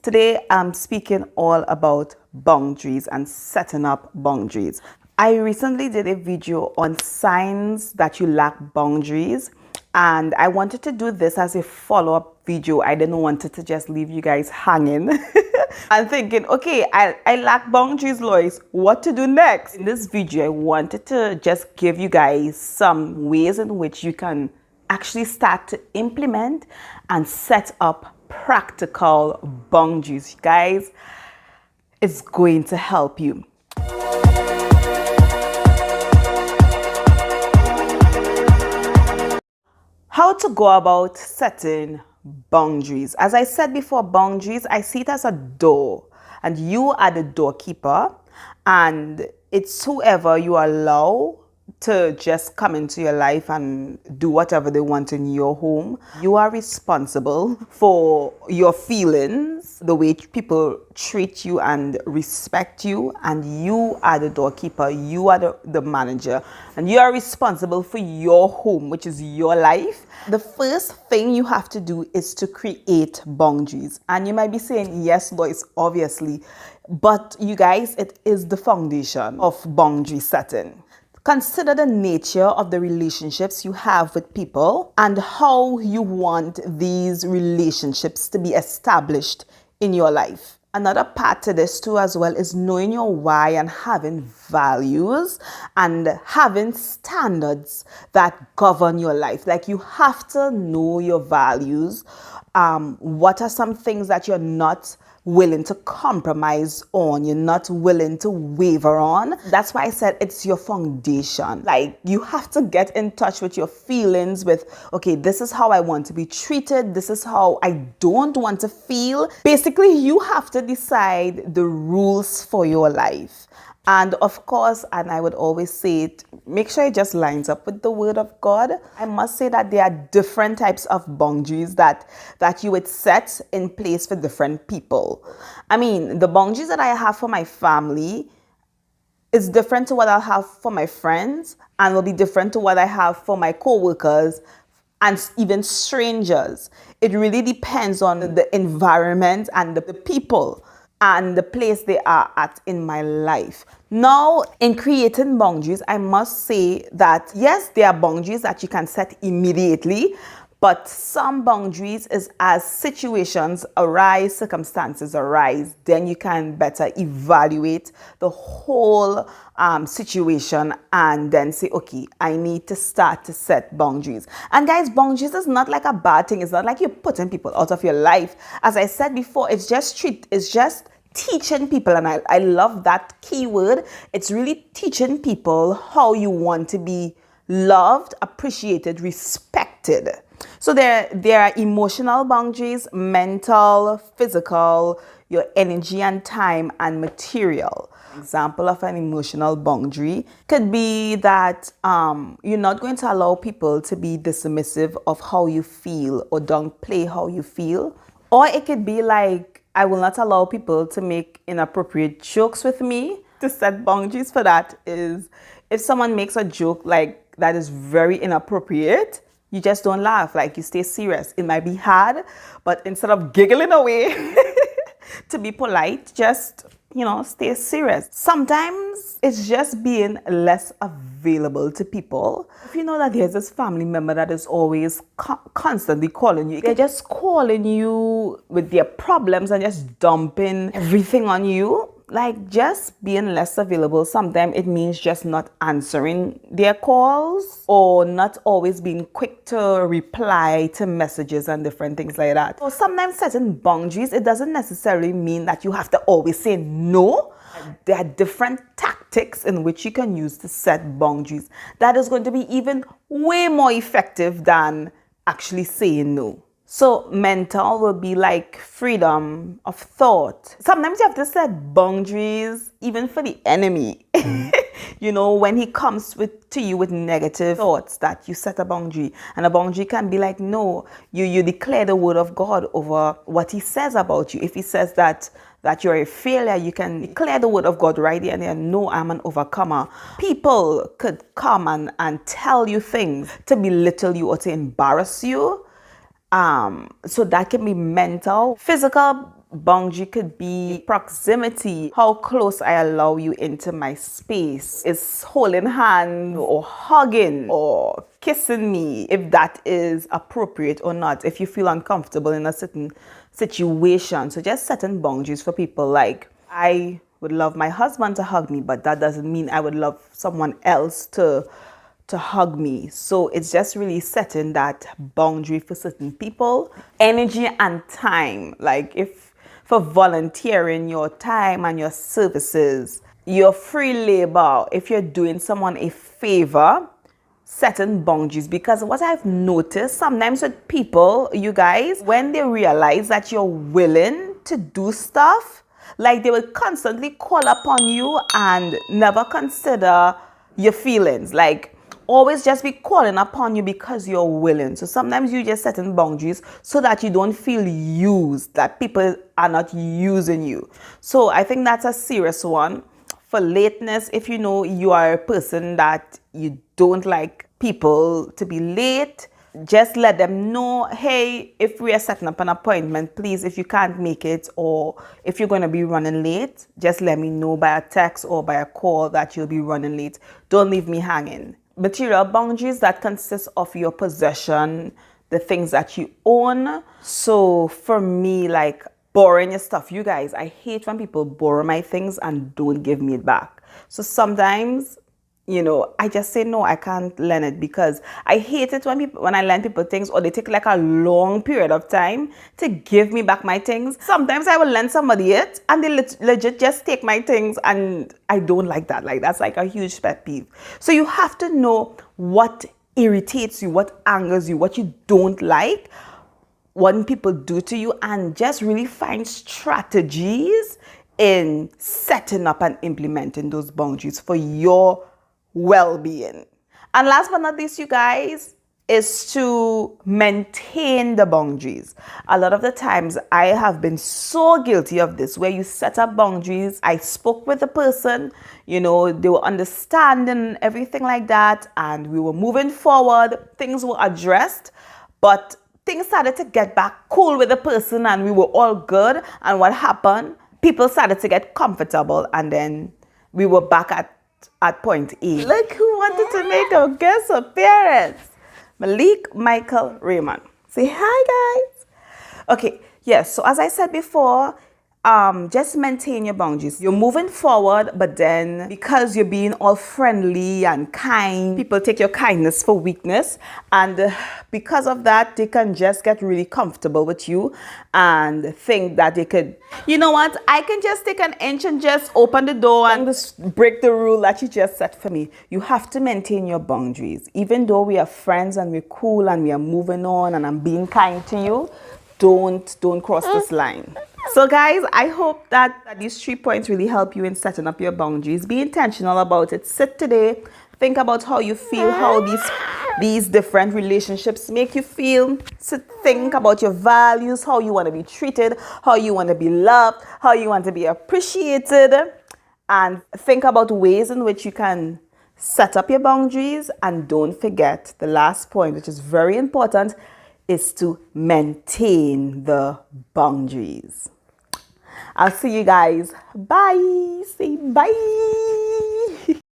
Today I'm speaking all about boundaries and setting up boundaries. I recently did a video on signs that you lack boundaries, and I wanted to do this as a follow-up video. I didn't want it to just leave you guys hanging and thinking, okay, I lack boundaries, Lois, what to do next? In this video, I wanted to just give you guys some ways in which you can actually start to implement and set up practical boundaries. Guys, it's going to help you. How to go about setting boundaries. As I said before, boundaries, I see it as a door, and you are the doorkeeper, and it's whoever you allow to just come into your life and do whatever they want in your home. You are responsible for your feelings, the way people treat you and respect you, and you are the doorkeeper, you are the manager, and you are responsible for your home, which is your life. The first thing you have to do is to create boundaries. And you might be saying, yes, Lois, obviously, but you guys, it is the foundation of boundary setting. Consider the nature of the relationships you have with people and how you want these relationships to be established in your life. Another part to this too as well is knowing your why and having values and having standards that govern your life. Like, you have to know your values. What are some things that you're not willing to compromise on, you're not willing to waver on? That's why I said it's your foundation. Like, you have to get in touch with your feelings, with, okay, this is how I want to be treated, this is how I don't want to feel. Basically, you have to decide the rules for your life. And of course, and I would always say it, make sure it just lines up with the word of God. I must say that there are different types of boundaries that you would set in place for different people. I mean, the boundaries that I have for my family is different to what I'll have for my friends, and will be different to what I have for my co-workers and even strangers. It really depends on the environment and the people and the place they are at in my life. Now, in creating boundaries, I must say that yes, there are boundaries that you can set immediately, but some boundaries is as situations arise, circumstances arise, then you can better evaluate the whole situation and then say, okay, I need to start to set boundaries. And guys, boundaries is not like a bad thing. It's not like you're putting people out of your life. As I said before, it's just teaching people, and I love that key word. It's really teaching people how you want to be loved, appreciated, respected. So there are emotional boundaries, mental, physical, your energy and time, and material. Example of an emotional boundary could be that you're not going to allow people to be dismissive of how you feel or downplay how you feel. Or it could be like, I will not allow people to make inappropriate jokes with me. To set boundaries for that is, if someone makes a joke like that is very inappropriate, you just don't laugh, like you stay serious. It might be hard, but instead of giggling away to be polite, just, stay serious. Sometimes it's just being less available to people. If you know that there's this family member that is always constantly calling you, they're just calling you with their problems and just dumping everything on you. Like, just being less available, sometimes it means just not answering their calls or not always being quick to reply to messages and different things like that. So sometimes setting boundaries, it doesn't necessarily mean that you have to always say no. There are different tactics in which you can use to set boundaries that is going to be even way more effective than actually saying no. So mental will be like freedom of thought. Sometimes you have to set boundaries even for the enemy. When he comes to you with negative thoughts, that you set a boundary. And a boundary can be like, no, you declare the word of God over what he says about you. If he says that you're a failure, you can declare the word of God right there and there. No, I'm an overcomer. People could come and tell you things to belittle you or to embarrass you. So that can be mental. Physical boundary could be proximity, how close I allow you into my space. Is holding hands or hugging or kissing me, if that is appropriate or not, if you feel uncomfortable in a certain situation. So just setting boundaries for people. Like, I would love my husband to hug me, but that doesn't mean I would love someone else to hug me. So it's just really setting that boundary for certain people. Energy and time, like if for volunteering your time and your services, your free labor, if you're doing someone a favor, setting boundaries. Because what I've noticed sometimes with people, you guys, when they realize that you're willing to do stuff, like they will constantly call upon you and never consider your feelings. Like, always just be calling upon you because you're willing. So sometimes you just setting boundaries so that you don't feel used, that people are not using you. So I think that's a serious one. For lateness, if you know you are a person that you don't like people to be late, just let them know, hey, if we are setting up an appointment, please, if you can't make it or if you're going to be running late, just let me know by a text or by a call that you'll be running late. Don't leave me hanging. Material boundaries, that consists of your possession, the things that you own. So for me, like borrowing your stuff, you guys, I hate when people borrow my things and don't give me it back. So sometimes, you know, I just say, no, I can't lend it, because I hate it when I lend people things or they take like a long period of time to give me back my things. Sometimes I will lend somebody it and they legit just take my things, and I don't like that. Like, that's like a huge pet peeve. So you have to know what irritates you, what angers you, what you don't like when people do to you, and just really find strategies in setting up and implementing those boundaries for your well-being. And last but not least, you guys, is to maintain the boundaries. A lot of the times I have been so guilty of this, where you set up boundaries. I spoke with the person, you know, they were understanding everything like that, and we were moving forward, things were addressed, but things started to get back cool with the person and we were all good. And what happened? People started to get comfortable, and then we were back at point A. Look who wanted to make a guest appearance. Malik, Michael, Raymond. Say hi, guys. Okay, yes, so as I said before, just maintain your boundaries. You're moving forward, but then because you're being all friendly and kind, people take your kindness for weakness, and because of that, they can just get really comfortable with you and think that they could, you know what, I can just take an inch and just open the door and just break the rule that you just set for me. You have to maintain your boundaries. Even though we are friends and we're cool and we are moving on and I'm being kind to you, don't cross this line. So guys, I hope that these 3 points really help you in setting up your boundaries. Be intentional about it. Sit today, think about how you feel, how these different relationships make you feel. Sit, think about your values, how you want to be treated, how you want to be loved, how you want to be appreciated, and think about ways in which you can set up your boundaries. And don't forget the last point, which is very important, is to maintain the boundaries. I'll see you guys. Bye. Say bye.